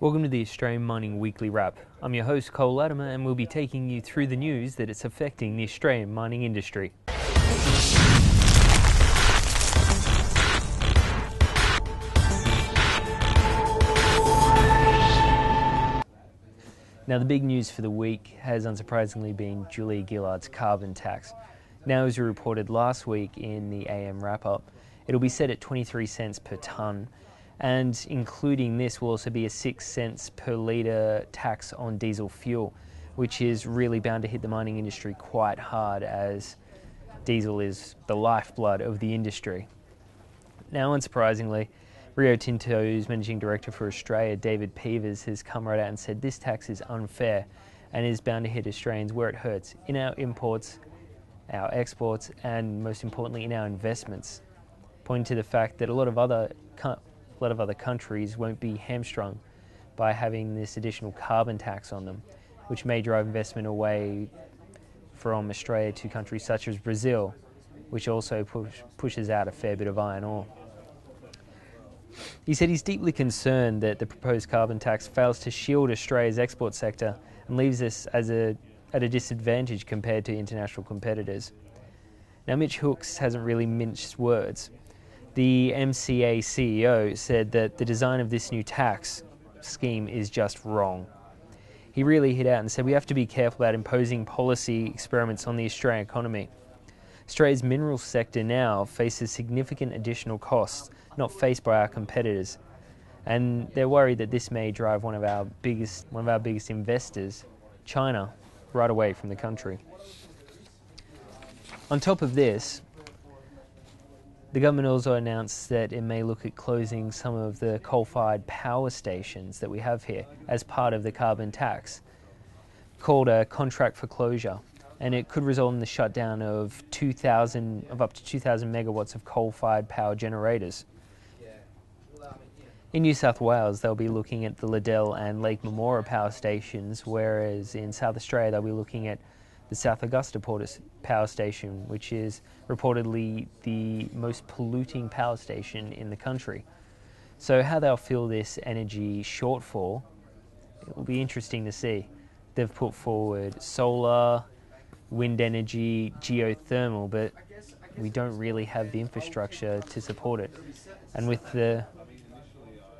Welcome to the Australian Mining Weekly Wrap. I'm your host Cole Latimer and we'll be taking you through the news that it's affecting the Australian mining industry. Now the big news for the week has unsurprisingly been Julia Gillard's carbon tax. Now, as we reported last week in the AM wrap-up, it'll be set at 23 cents per tonne, and including this will also be a 6 cents per litre tax on diesel fuel, which is really bound to hit the mining industry quite hard as diesel is the lifeblood of the industry. Now, unsurprisingly, Rio Tinto's Managing Director for Australia, David Peevers, has come right out and said this tax is unfair and is bound to hit Australians where it hurts, in our imports, our exports, and most importantly in our investments, pointing to the fact that a lot of other countries won't be hamstrung by having this additional carbon tax on them, which may drive investment away from Australia to countries such as Brazil, which also pushes out a fair bit of iron ore. He said he's deeply concerned that the proposed carbon tax fails to shield Australia's export sector and leaves us at a disadvantage compared to international competitors. Now, Mitch Hooks hasn't really minced words. The MCA CEO said that the design of this new tax scheme is just wrong. He really hit out and said we have to be careful about imposing policy experiments on the Australian economy. Australia's mineral sector now faces significant additional costs not faced by our competitors, and they're worried that this may drive one of our biggest investors, China, right away from the country. On top of this, the government also announced that it may look at closing some of the coal-fired power stations that we have here as part of the carbon tax, called a contract for closure, and it could result in the shutdown of up to 2,000 megawatts of coal-fired power generators. In New South Wales, they'll be looking at the Liddell and Lake Memora power stations, whereas in South Australia, they'll be looking at the South Augusta power station, which is reportedly the most polluting power station in the country. So how they'll fill this energy shortfall, it will be interesting to see. They've put forward solar, wind energy, geothermal, but we don't really have the infrastructure to support it. And with the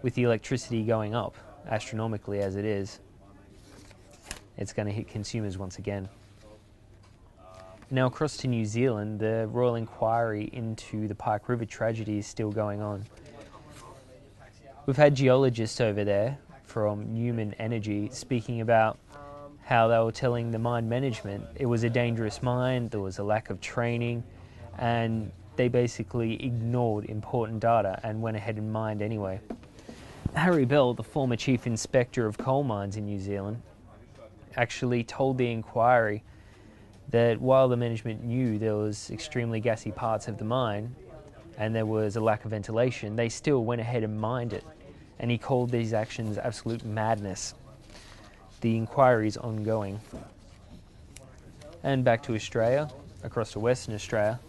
electricity going up astronomically as it is, it's going to hit consumers once again. Now across to New Zealand, the royal inquiry into the Pike River tragedy is still going on. We've had geologists over there from Newman Energy speaking about how they were telling the mine management it was a dangerous mine, there was a lack of training, and they basically ignored important data and went ahead and mined anyway. Harry Bell, the former chief inspector of coal mines in New Zealand, actually told the inquiry that while the management knew there was extremely gassy parts of the mine and there was a lack of ventilation, they still went ahead and mined it. And he called these actions absolute madness. The inquiry is ongoing. And back to Australia, across to Western Australia,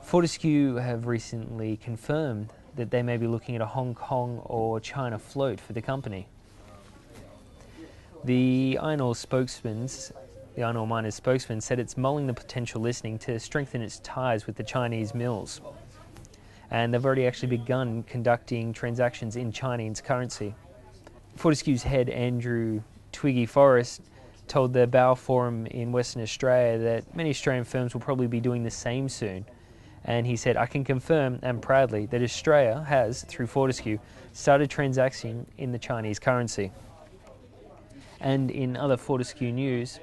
Fortescue have recently confirmed that they may be looking at a Hong Kong or China float for the company. The iron ore miners' spokesman said it's mulling the potential listing to strengthen its ties with the Chinese mills. And they've already actually begun conducting transactions in Chinese currency. Fortescue's head, Andrew Twiggy Forrest, told the Bow Forum in Western Australia that many Australian firms will probably be doing the same soon. And he said, I can confirm, and proudly, that Australia has, through Fortescue, started transacting in the Chinese currency. And in other Fortescue news,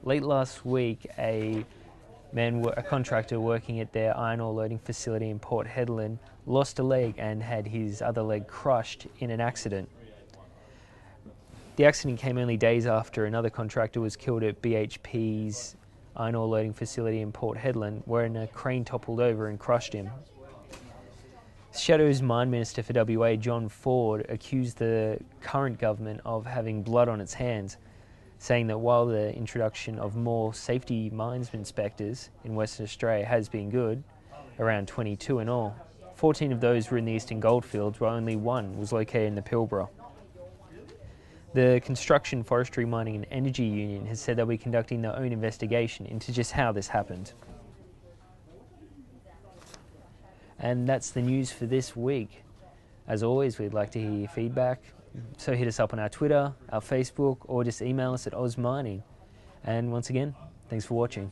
late last week, a contractor working at their iron ore loading facility in Port Hedland lost a leg and had his other leg crushed in an accident. The accident came only days after another contractor was killed at BHP's iron ore loading facility in Port Hedland, wherein a crane toppled over and crushed him. Shadow's Mine Minister for WA, John Ford, accused the current government of having blood on its hands, saying that while the introduction of more safety mines inspectors in Western Australia has been good, around 22 in all, 14 of those were in the Eastern Goldfields, while only one was located in the Pilbara. The Construction, Forestry, Mining and Energy Union has said they'll be conducting their own investigation into just how this happened. And that's the news for this week. As always, we'd like to hear your feedback, so hit us up on our Twitter, our Facebook, or just email us at ozmining. And once again, thanks for watching.